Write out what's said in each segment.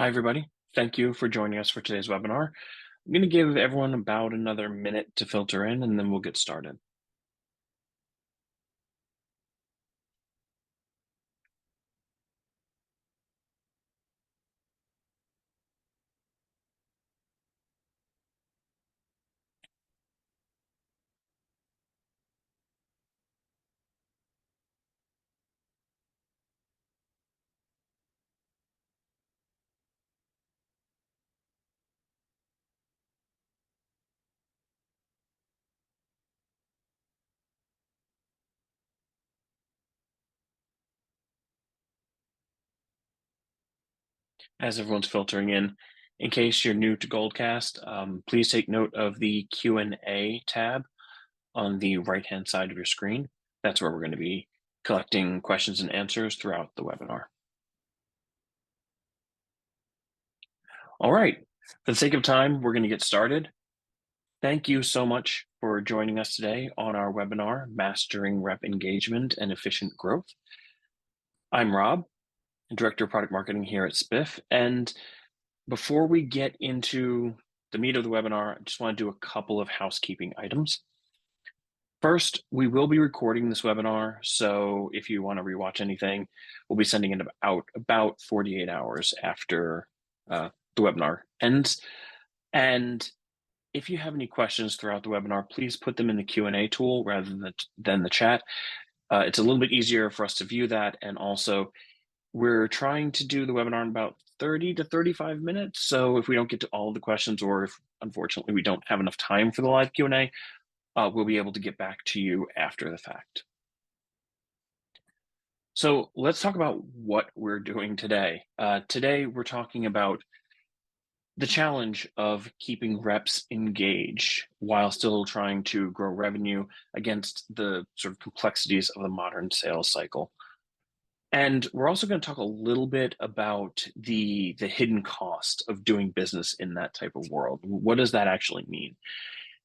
Hi, everybody. Thank you for joining us for today's webinar. I'm going to give everyone about another minute to filter in, and then we'll get started. As everyone's filtering in case you're new to Goldcast, please take note of the Q&A tab on the right-hand side of your screen. That's where we're going to be collecting questions and answers throughout the webinar. All right, for the sake of time, we're going to get started. Thank you so much for joining us today on our webinar, Mastering Rep Engagement and Efficient Growth. I'm Rob, Director of Product Marketing here at Spiff. And before we get into the meat of the webinar, I just want to do a couple of housekeeping items. First, we will be recording this webinar, so if you want to rewatch anything, we'll be sending it out about 48 hours after the webinar ends. And if you have any questions throughout the webinar, please put them in the Q&A tool rather than the chat. It's a little bit easier for us to view that, and also we're trying to do the webinar in about 30 to 35 minutes. So if we don't get to all of the questions, or if unfortunately we don't have enough time for the live Q&A, we'll be able to get back to you after the fact. So let's talk about what we're doing today. Today we're talking about the challenge of keeping reps engaged while still trying to grow revenue against the sort of complexities of the modern sales cycle. And we're also going to talk a little bit about the hidden cost of doing business in that type of world. What does that actually mean?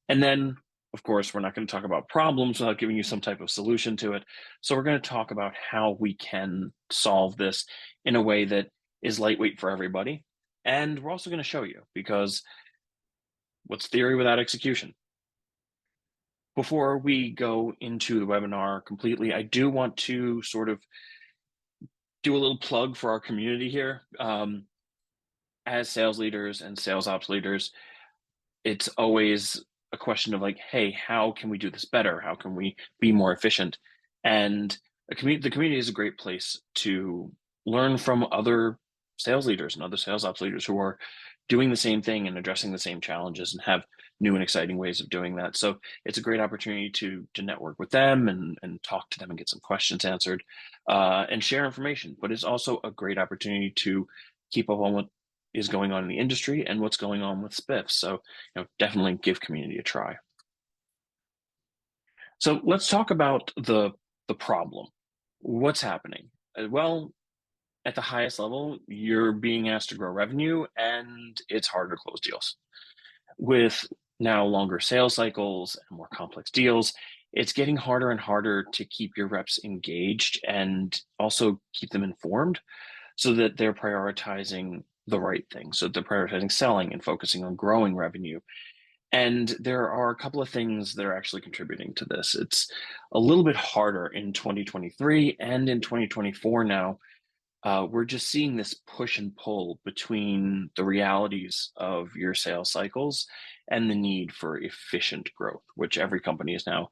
And then, of course, we're not going to talk about problems without giving you some type of solution to it. So we're going to talk about how we can solve this in a way that is lightweight for everybody. And we're also going to show you, because what's theory without execution? Before we go into the webinar completely, I do want to sort of do a little plug for our community here. As sales leaders and sales ops leaders, it's always a question of like, hey, how can we do this better? How can we be more efficient? And the community is a great place to learn from other sales leaders and other sales ops leaders who are doing the same thing and addressing the same challenges and have new and exciting ways of doing that. So it's a great opportunity to network with them and talk to them and get some questions answered and share information. But it's also a great opportunity to keep up on what is going on in the industry and what's going on with Spiff. So definitely give community a try. So let's talk about the problem. What's happening? Well, at the highest level, you're being asked to grow revenue, and it's harder to close deals. With now longer sales cycles and more complex deals, it's getting harder and harder to keep your reps engaged and also keep them informed so that they're prioritizing the right thing. So they're prioritizing selling and focusing on growing revenue. And there are a couple of things that are actually contributing to this. It's a little bit harder in 2023 and in 2024 now. We're just seeing this push and pull between the realities of your sales cycles and the need for efficient growth, which every company is now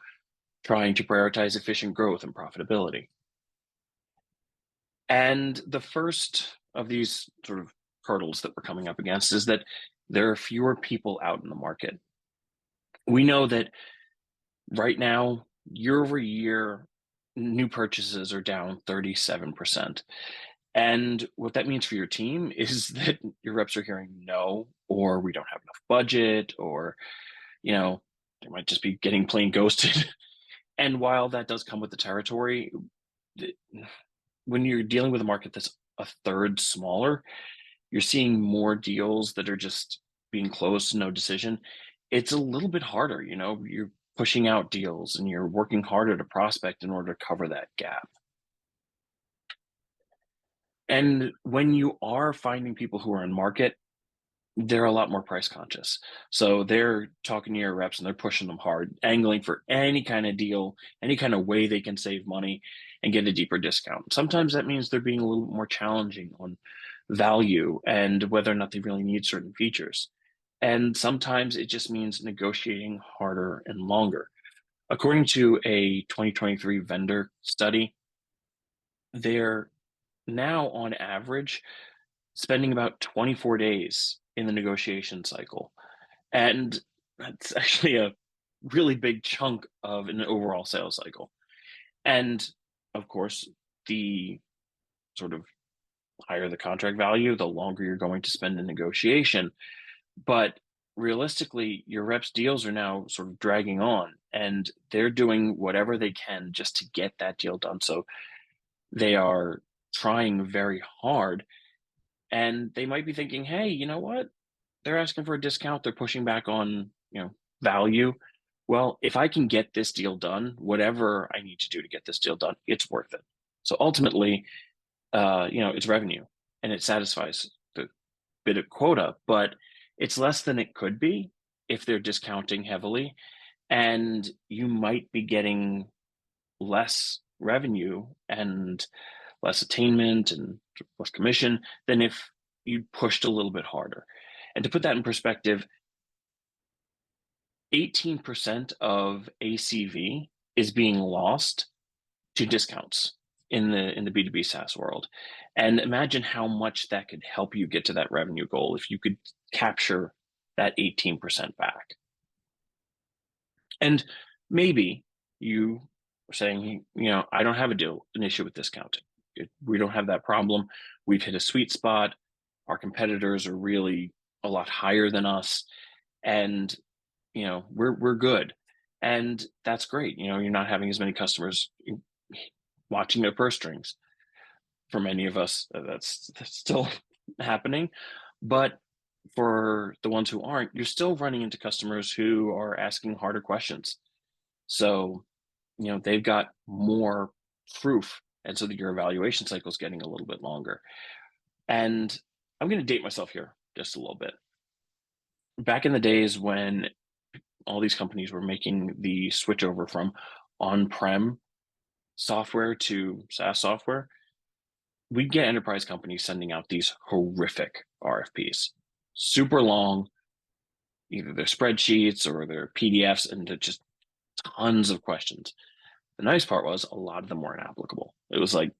trying to prioritize efficient growth and profitability. And the first of these sort of hurdles that we're coming up against is that there are fewer people out in the market. We know that right now, year over year, new purchases are down 37%. And what that means for your team is that your reps are hearing no, or we don't have enough budget, or, they might just be getting plain ghosted. And while that does come with the territory, when you're dealing with a market that's a third smaller, you're seeing more deals that are just being closed to no decision. It's a little bit harder, you're pushing out deals and you're working harder to prospect in order to cover that gap. And when you are finding people who are in market, they're a lot more price conscious. So they're talking to your reps and they're pushing them hard, angling for any kind of deal, any kind of way they can save money and get a deeper discount. Sometimes that means they're being a little more challenging on value and whether or not they really need certain features. And sometimes it just means negotiating harder and longer. According to a 2023 vendor study, they're now on average spending about 24 days in the negotiation cycle. And that's actually a really big chunk of an overall sales cycle. And of course, the sort of higher the contract value, the longer you're going to spend in negotiation. But realistically, your reps' deals are now sort of dragging on and they're doing whatever they can just to get that deal done. So they are trying very hard and they might be thinking, hey, you know what? They're asking for a discount. They're pushing back on, value. Well, if I can get this deal done, whatever I need to do to get this deal done, it's worth it. So ultimately, it's revenue and it satisfies the bit of quota, but it's less than it could be if they're discounting heavily, and you might be getting less revenue and less attainment and less commission than if you pushed a little bit harder. And to put that in perspective, 18% of ACV is being lost to discounts in the B2B SaaS world. And imagine how much that could help you get to that revenue goal if you could capture that 18% back. And maybe you are saying, I don't have an issue with discounting. We don't have that problem. We've hit a sweet spot. Our competitors are really a lot higher than us. And we're good. And that's great. You're not having as many customers watching their purse strings. For many of us, that's still happening. But for the ones who aren't, you're still running into customers who are asking harder questions. So, they've got more proof. And so that your evaluation cycle is getting a little bit longer. And I'm going to date myself here just a little bit. Back in the days when all these companies were making the switch over from on-prem software to SaaS software, we get enterprise companies sending out these horrific RFPs, super long, either their spreadsheets or their PDFs, and just tons of questions. The nice part was a lot of them weren't applicable. It was like,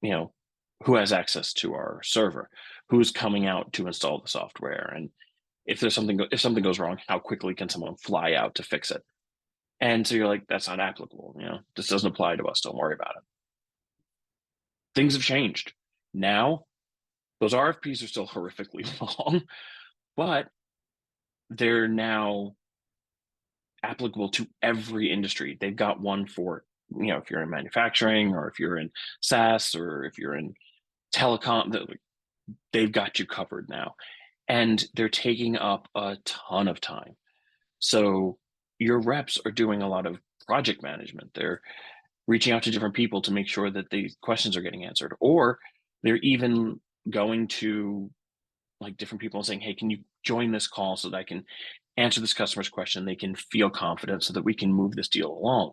who has access to our server? Who's coming out to install the software? And if something goes wrong, how quickly can someone fly out to fix it? And so you're like, that's not applicable. This doesn't apply to us. Don't worry about it. Things have changed. Now, those RFPs are still horrifically long, but they're now applicable to every industry. They've got one for, if you're in manufacturing or if you're in SaaS or if you're in telecom, they've got you covered now. And they're taking up a ton of time. So your reps are doing a lot of project management. They're reaching out to different people to make sure that the questions are getting answered, or they're even going to like different people and saying, hey, can you join this call so that I can answer this customer's question? They can feel confident so that we can move this deal along.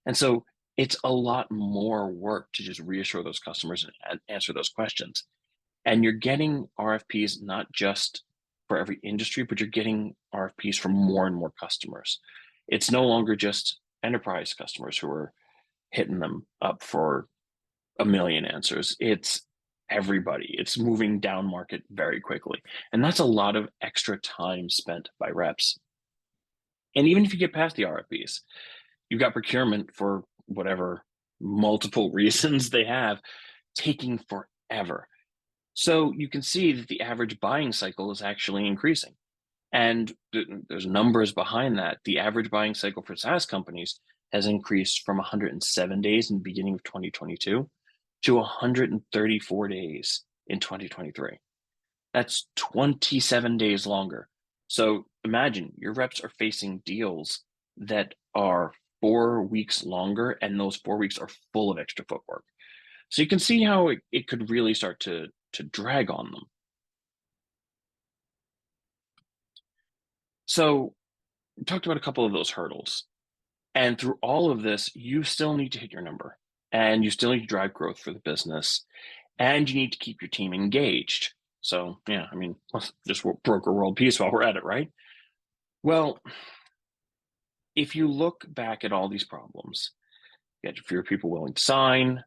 And so it's a lot more work to just reassure those customers and answer those questions. And you're getting RFPs not just for every industry, but you're getting RFPs from more and more customers. It's no longer just enterprise customers who are hitting them up for a million answers. It's everybody. It's moving down market very quickly. And that's a lot of extra time spent by reps. And even if you get past the RFPs, you've got procurement for whatever multiple reasons they have taking forever. So you can see that the average buying cycle is actually increasing. And there's numbers behind that. The average buying cycle for SaaS companies has increased from 107 days in the beginning of 2022 to 134 days in 2023. That's 27 days longer. So imagine your reps are facing deals that are 4 weeks longer, and those 4 weeks are full of extra footwork. So you can see how it could really start to to drag on them. So we talked about a couple of those hurdles. And through all of this, you still need to hit your number and you still need to drive growth for the business and you need to keep your team engaged. So, yeah, I mean, let's just broker world peace while we're at it, right? Well, if you look back at all these problems, you had fewer people willing to sign,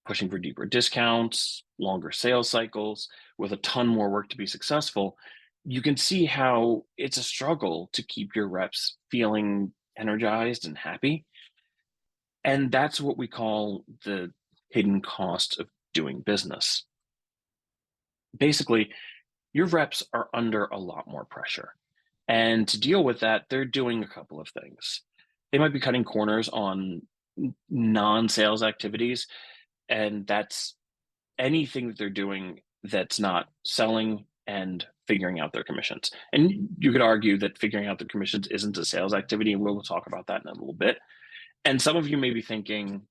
pushing for deeper discounts, longer sales cycles, with a ton more work to be successful, you can see how it's a struggle to keep your reps feeling energized and happy. And that's what we call the hidden cost of doing business. Basically, your reps are under a lot more pressure. And to deal with that, they're doing a couple of things. They might be cutting corners on non-sales activities, and that's anything that they're doing that's not selling and figuring out their commissions. And you could argue that figuring out their commissions isn't a sales activity, and we'll talk about that in a little bit. And some of you may be thinking,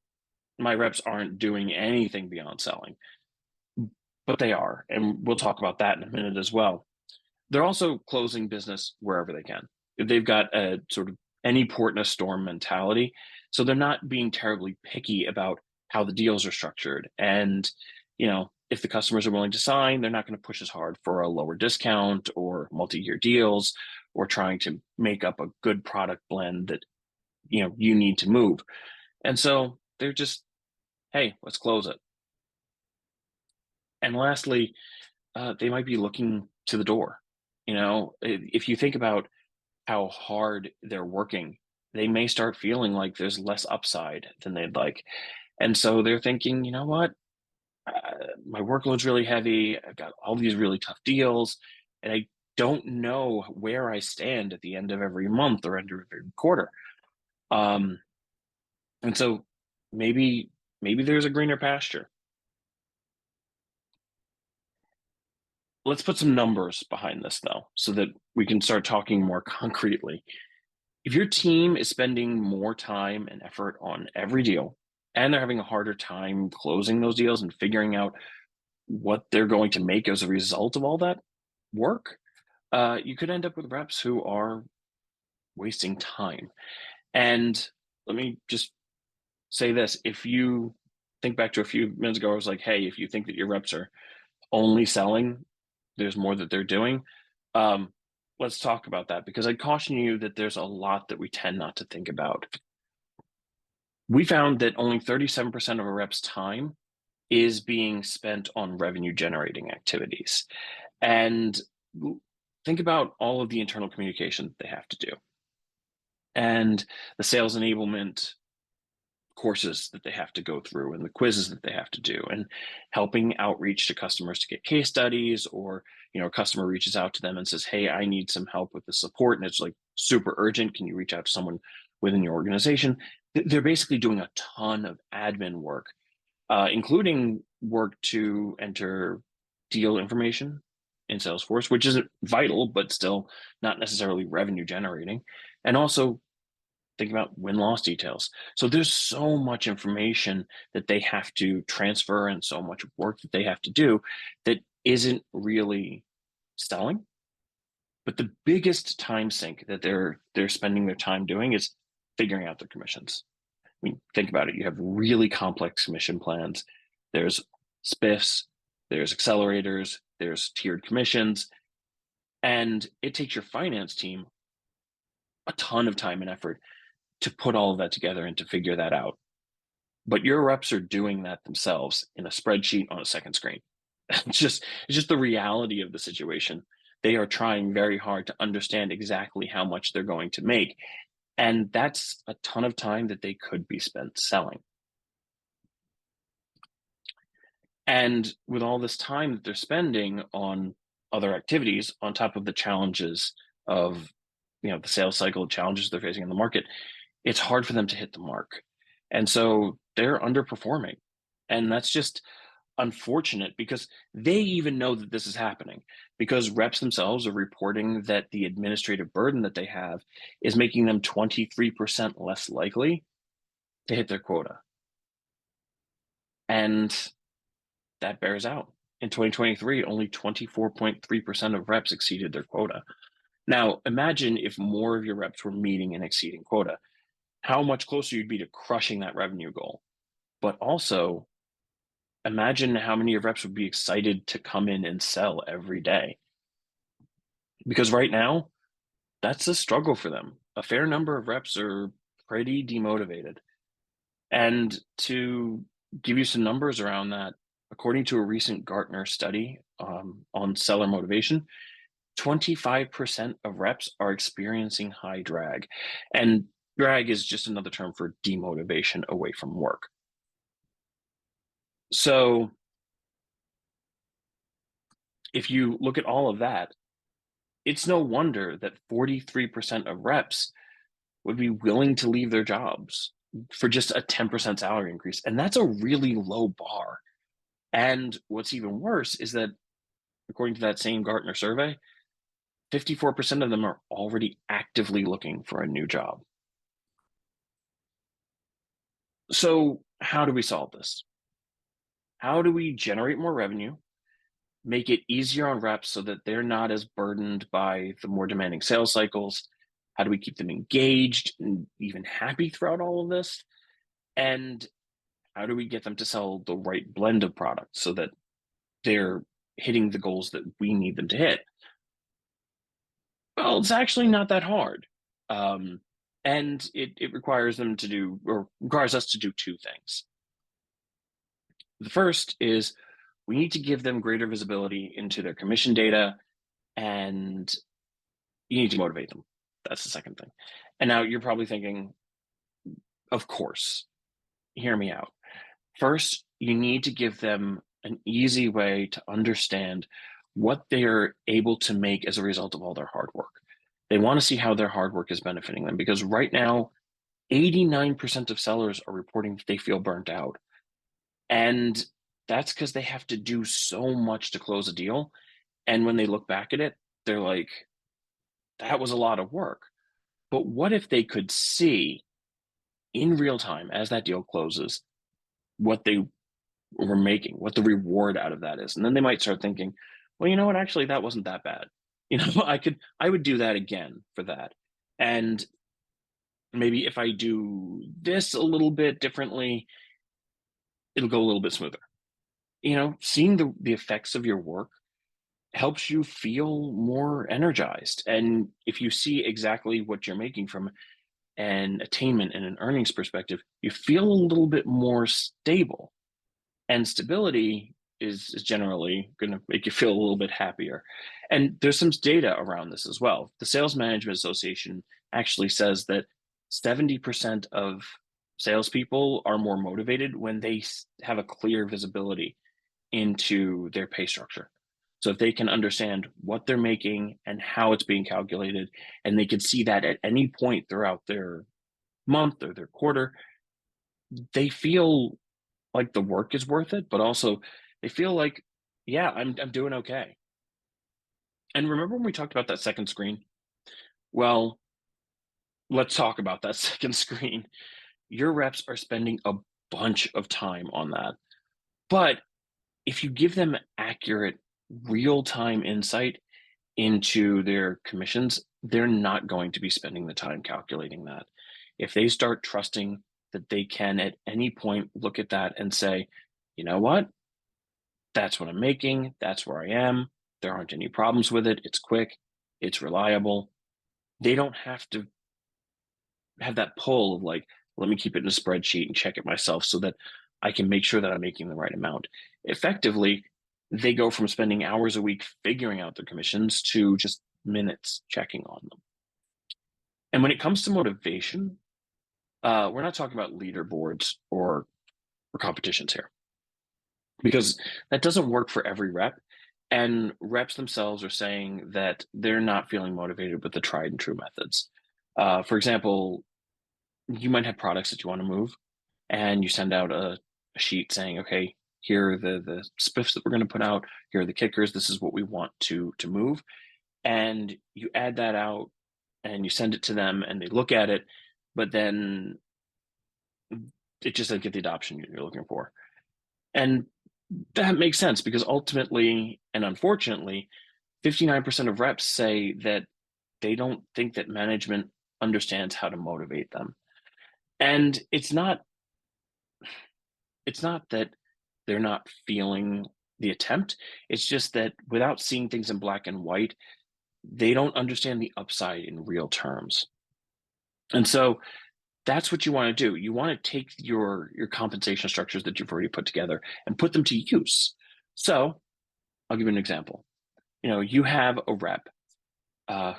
my reps aren't doing anything beyond selling, but they are. And we'll talk about that in a minute as well. They're also closing business wherever they can. They've got a sort of any port in a storm mentality. So they're not being terribly picky about how the deals are structured. And, if the customers are willing to sign, they're not going to push as hard for a lower discount or multi-year deals or trying to make up a good product blend that, you need to move. And so they're just, hey, let's close it. And lastly, they might be looking to the door. If you think about how hard they're working, they may start feeling like there's less upside than they'd like. And so they're thinking, you know what? My workload's really heavy. I've got all these really tough deals, and I don't know where I stand at the end of every month or end of every quarter. Um, and so maybe there's a greener pasture. Let's put some numbers behind this, though, so that we can start talking more concretely. If your team is spending more time and effort on every deal, and they're having a harder time closing those deals and figuring out what they're going to make as a result of all that work, you could end up with reps who are wasting time. And let me just say this. If you think back to a few minutes ago, I was like, hey, if you think that your reps are only selling, there's more that they're doing. Um, let's talk about that, because I caution you that there's a lot that we tend not to think about. We found that only 37% of a rep's time is being spent on revenue generating activities. And think about all of the internal communication they have to do and the sales enablement courses that they have to go through and the quizzes that they have to do and helping outreach to customers to get case studies, or a customer reaches out to them and says, hey, I need some help with the support and it's like super urgent, can you reach out to someone within your organization? They're basically doing a ton of admin work, including work to enter deal information in Salesforce, which isn't vital but still not necessarily revenue generating, and also think about win-loss details. So there's so much information that they have to transfer and so much work that they have to do that isn't really selling. But the biggest time sink that they're spending their time doing is figuring out their commissions. I mean, think about it. You have really complex commission plans. There's spiffs, there's accelerators, there's tiered commissions, and it takes your finance team a ton of time and effort to put all of that together and to figure that out. But your reps are doing that themselves in a spreadsheet on a second screen. It's just the reality of the situation. They are trying very hard to understand exactly how much they're going to make. And that's a ton of time that they could be spent selling. And with all this time that they're spending on other activities, on top of the challenges of the sales cycle challenges they're facing in the market, it's hard for them to hit the mark. And so they're underperforming. And that's just unfortunate, because they even know that this is happening, because reps themselves are reporting that the administrative burden that they have is making them 23% less likely to hit their quota. And that bears out In 2023, only 24.3% of reps exceeded their quota. Now, imagine if more of your reps were meeting and exceeding quota, how much closer you'd be to crushing that revenue goal. But also, imagine how many of reps would be excited to come in and sell every day. Because right now, that's a struggle for them. A fair number of reps are pretty demotivated. And to give you some numbers around that, according to a recent Gartner study on seller motivation, 25% of reps are experiencing high drag. And drag is just another term for demotivation away from work. So if you look at all of that, it's no wonder that 43% of reps would be willing to leave their jobs for just a 10% salary increase. And that's a really low bar. And what's even worse is that, according to that same Gartner survey, 54% of them are already actively looking for a new job. So, how do we solve this? How do we generate more revenue, make it easier on reps so that they're not as burdened by the more demanding sales cycles? How do we keep them engaged and even happy throughout all of this? And how do we get them to sell the right blend of products so that they're hitting the goals that we need them to hit? Well, it's actually not that hard. Um, and it requires them to do, or requires us to do two things. The first is we need to give them greater visibility into their commission data, and you need to motivate them. That's the second thing. And now you're probably thinking, of course, hear me out. First, you need to give them an easy way to understand what they're able to make as a result of all their hard work. They want to see how their hard work is benefiting them because right now, 89% of sellers are reporting that they feel burnt out. And that's because they have to do so much to close a deal. And when they look back at it, they're like, that was a lot of work. But what if they could see in real time as that deal closes what they were making, what the reward out of that is? And then they might start thinking, well, you know what? Actually, that wasn't that bad. I would do that again for that. And maybe if I do this a little bit differently, it'll go a little bit smoother. Seeing the effects of your work helps you feel more energized. And if you see exactly what you're making from an attainment and an earnings perspective, you feel a little bit more stable. And stability is generally going to make you feel a little bit happier. And there's some data around this as well. The Sales Management Association actually says that 70% of salespeople are more motivated when they have a clear visibility into their pay structure. So if they can understand what they're making and how it's being calculated, and they can see that at any point throughout their month or their quarter, they feel like the work is worth it, but also they feel like, yeah, I'm doing okay. And remember when we talked about that second screen? Well, let's talk about that second screen. Your reps are spending a bunch of time on that. But if you give them accurate, real time insight into their commissions, they're not going to be spending the time calculating that. If they start trusting that they can at any point look at that and say, you know what? That's what I'm making. That's where I am. There aren't any problems with it. It's quick. It's reliable. They don't have to have that pull of like, let me keep it in a spreadsheet and check it myself so that I can make sure that I'm making the right amount. Effectively, they go from spending hours a week figuring out their commissions to just minutes checking on them. And when it comes to motivation, we're not talking about leaderboards or competitions here because that doesn't work for every rep. And reps themselves are saying that they're not feeling motivated with the tried and true methods. For example, you might have products that you want to move, and you send out a sheet saying, okay, here are the spiffs that we're going to put out. Here are the kickers. This is what we want to move. And you add that out and you send it to them and they look at it, but then it just doesn't get the adoption you're looking for. And That makes sense because ultimately and unfortunately, 59% of reps say that they don't think that management understands how to motivate them. And it's not that they're not feeling the attempt. It's just that without seeing things in black and white, they don't understand the upside in real terms. And so that's what you want to do. You want to take your compensation structures that you've already put together and put them to use. So I'll give you an example. You have a rep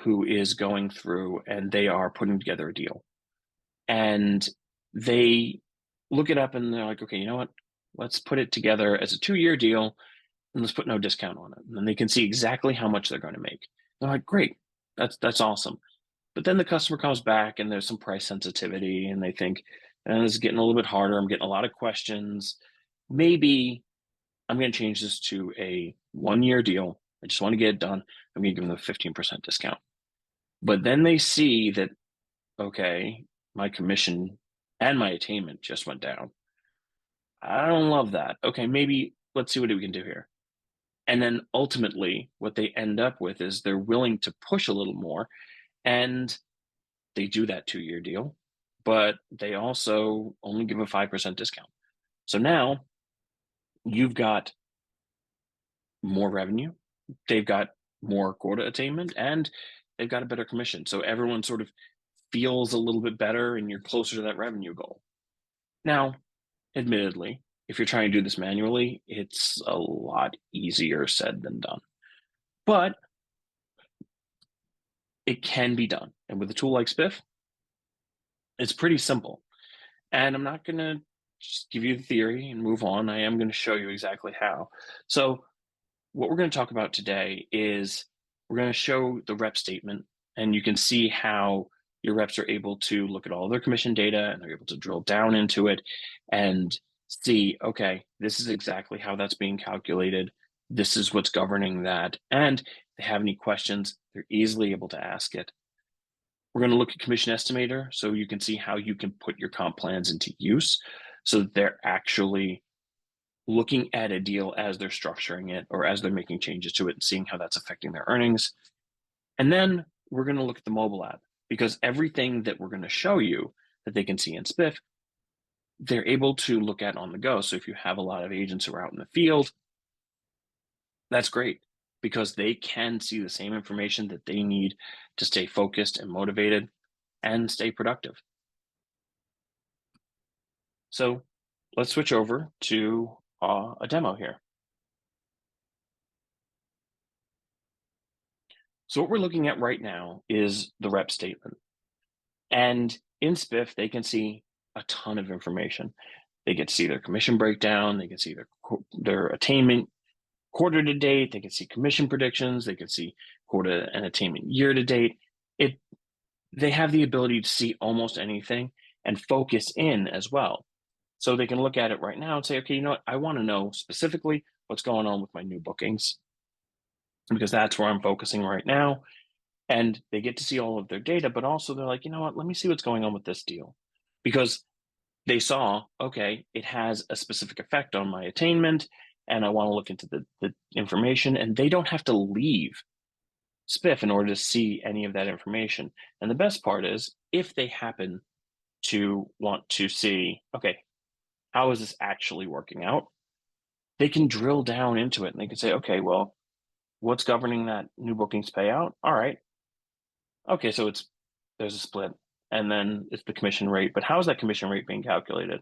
who is going through and they are putting together a deal, and they look it up and they're like, okay, you know what? Let's put it together as a 2-year deal and let's put no discount on it. And then they can see exactly how much they're going to make. They're like, great, that's awesome. But then the customer comes back and there's some price sensitivity and they think, this is getting a little bit harder. I'm getting a lot of questions. Maybe I'm going to change this to a 1-year deal. I just want to get it done. I'm going to give them a 15% discount. But then they see that, okay, my commission and my attainment just went down. I don't love that. Okay, maybe let's see what we can do here. And then ultimately, what they end up with is they're willing to push a little more, and they do that 2-year deal, but they also only give a 5% discount. So now you've got more revenue, they've got more quota attainment, and they've got a better commission. So everyone sort of feels a little bit better, and you're closer to that revenue goal. Now, admittedly, if you're trying to do this manually, it's a lot easier said than done. But it can be done. And with a tool like Spiff, it's pretty simple. And I'm not going to just give you the theory and move on. I am going to show you exactly how. So, what we're going to talk about today is we're going to show the rep statement, and you can see how your reps are able to look at all their commission data and they're able to drill down into it and see, okay, this is exactly how that's being calculated. This is what's governing that. And if they have any questions, they're easily able to ask it. We're going to look at commission estimator so you can see how you can put your comp plans into use so that they're actually looking at a deal as they're structuring it or as they're making changes to it and seeing how that's affecting their earnings. And then we're going to look at the mobile app because everything that we're going to show you that they can see in Spiff, they're able to look at on the go. So if you have a lot of agents who are out in the field, that's great because they can see the same information that they need to stay focused and motivated and stay productive. So let's switch over to a demo here. So what we're looking at right now is the rep statement. And in Spiff, they can see a ton of information. They get to see their commission breakdown. They can see their attainment quarter to date. They can see commission predictions. They can see quota and attainment year to date. They have the ability to see almost anything and focus in as well. So they can look at it right now and say, okay, you know what? I want to know specifically what's going on with my new bookings because that's where I'm focusing right now. And they get to see all of their data, but also they're like, you know what? Let me see what's going on with this deal because they saw, okay, it has a specific effect on my attainment and I want to look into the information, and they don't have to leave Spiff in order to see any of that information. And the best part is if they happen to want to see, okay, how is this actually working out? They can drill down into it and they can say, okay, well, what's governing that new bookings payout? All right. Okay, so there's a split and then it's the commission rate. But how is that commission rate being calculated?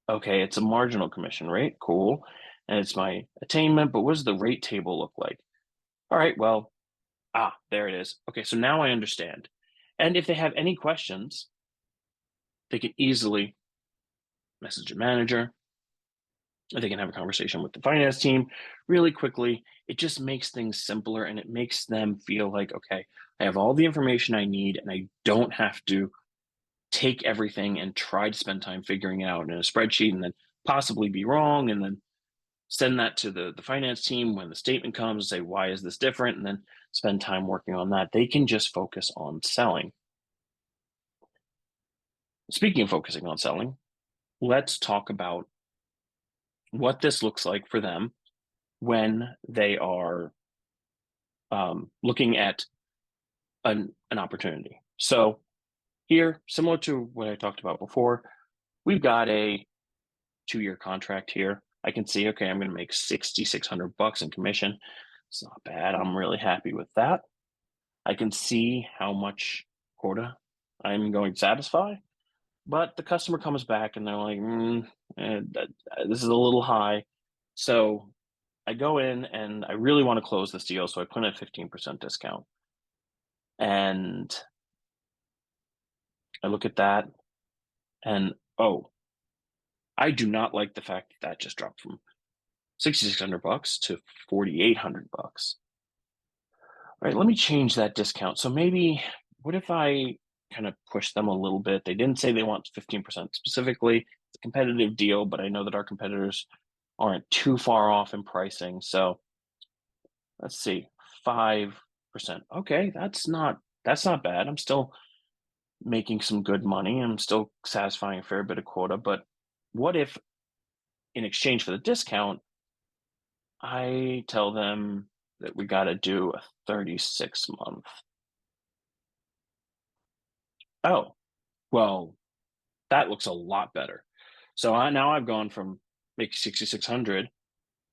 Okay, it's a marginal commission rate. Cool. And it's my attainment, but what does the rate table look like? All right, well, there it is. Okay, so now I understand. And if they have any questions, they can easily message a manager. They can have a conversation with the finance team really quickly. It just makes things simpler and it makes them feel like, okay, I have all the information I need and I don't have to take everything and try to spend time figuring it out in a spreadsheet and then possibly be wrong and then send that to the finance team when the statement comes and say, why is this different? And then spend time working on that. They can just focus on selling. Speaking of focusing on selling, let's talk about what this looks like for them when they are looking at an opportunity. So here, similar to what I talked about before, we've got a 2-year contract here. I can see, okay, I'm going to make $6,600 in commission. It's not bad. I'm really happy with that. I can see how much quota I'm going to satisfy, but the customer comes back and they're like, this is a little high. So I go in and I really want to close this deal. So I put in a 15% discount. And I look at that and, oh, I do not like the fact that that just dropped from $6,600 to $4,800. All right, let me change that discount. So maybe, what if I kind of push them a little bit? They didn't say they want 15% specifically. It's a competitive deal, but I know that our competitors aren't too far off in pricing. So let's see, 5%. Okay, that's not bad. I'm still making some good money. I'm still satisfying a fair bit of quota. But what if, in exchange for the discount, I tell them that we got to do a 36-month? Oh, well, that looks a lot better. So now I've gone from making 6,600.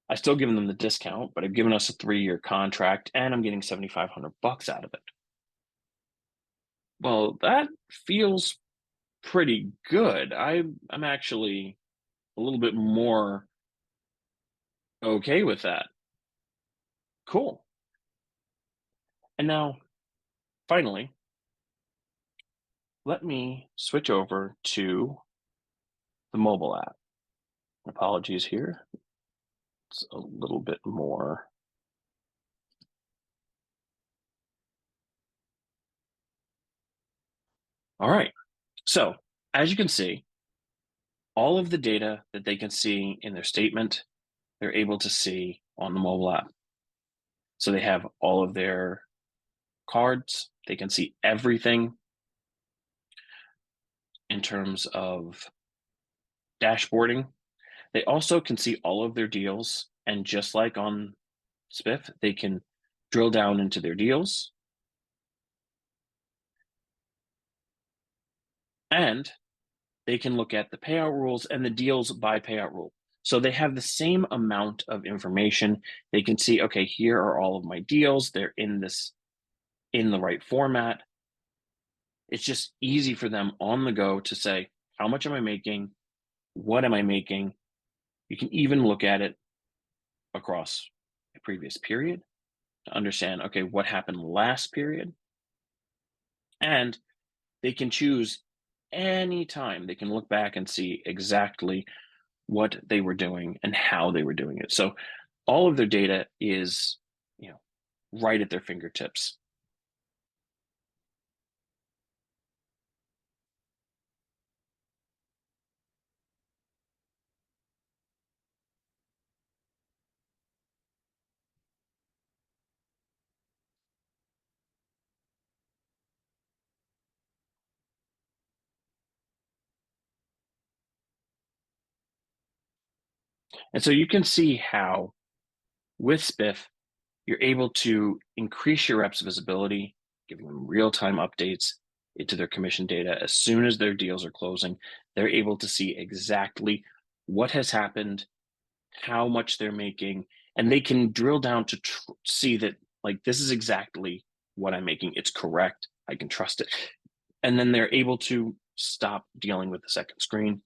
I still given them the discount, but I've given us a 3-year contract and I'm getting $7,500 out of it. Well, that feels pretty good. I'm actually a little bit more okay with that. Cool. And now, finally, let me switch over to the mobile app. Apologies here. It's a little bit more. All right. So, as you can see, all of the data that they can see in their statement, they're able to see on the mobile app. So they have all of their cards. They can see everything in terms of dashboarding. They also can see all of their deals. And just like on Spiff, they can drill down into their deals. And they can look at the payout rules and the deals by payout rule. So they have the same amount of information. They can see, okay, here are all of my deals. They're in the right format. It's just easy for them on the go to say, how much am I making? What am I making? You can even look at it across a previous period to understand, okay, what happened last period. And they can choose any time. They can look back and see exactly what they were doing and how they were doing it. So all of their data is, right at their fingertips. And so you can see how with Spiff, you're able to increase your reps' visibility, giving them real-time updates into their commission data. As soon as their deals are closing, they're able to see exactly what has happened, how much they're making, and they can drill down to see that, like, this is exactly what I'm making. It's correct. I can trust it. And then they're able to stop dealing with the second screen.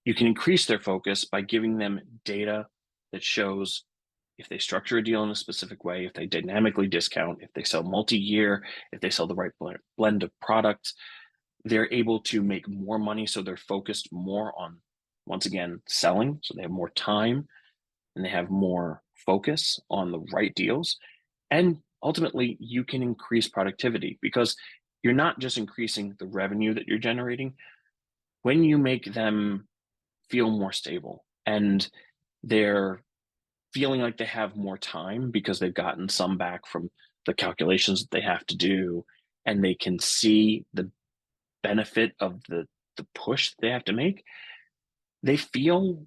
You can increase their focus by giving them data that shows if they structure a deal in a specific way, if they dynamically discount, if they sell multi-year, if they sell the right blend of products, they're able to make more money. So they're focused more on, once again, selling. So they have more time and they have more focus on the right deals. And ultimately, you can increase productivity because you're not just increasing the revenue that you're generating. When you make them feel more stable and they're feeling like they have more time because they've gotten some back from the calculations that they have to do, and they can see the benefit of the push they have to make, they feel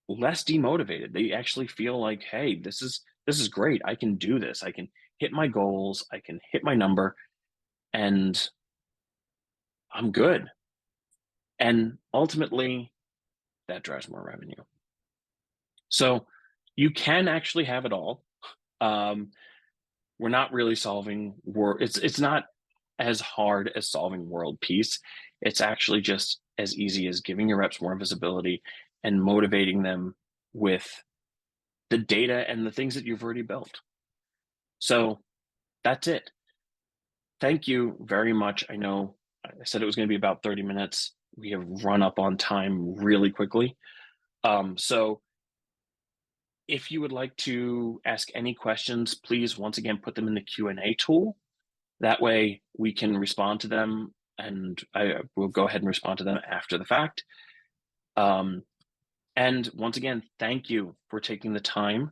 less demotivated. They actually feel like, hey, this is great. I can do this. I can hit my goals. I can hit my number, and I'm good. And ultimately, that drives more revenue. So you can actually have it all. Um, we're not really solving world. It's not as hard as solving world peace. It's actually just as easy as giving your reps more visibility and motivating them with the data and the things that you've already built. So that's it. Thank you very much. I know I said it was going to be about 30 minutes. We have run up on time really quickly. So if you would like to ask any questions, please once again put them in the Q&A tool. That way we can respond to them, and I will go ahead and respond to them after the fact. Um, and once again, thank you for taking the time.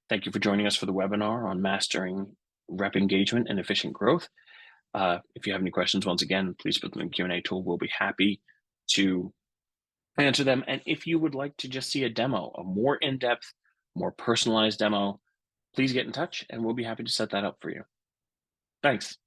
Thank you for joining us for the webinar on mastering rep engagement and efficient growth. If you have any questions, once again, please put them in the Q&A tool. We'll be happy to answer them. And if you would like to just see a demo, a more in-depth, more personalized demo, please get in touch and we'll be happy to set that up for you. Thanks.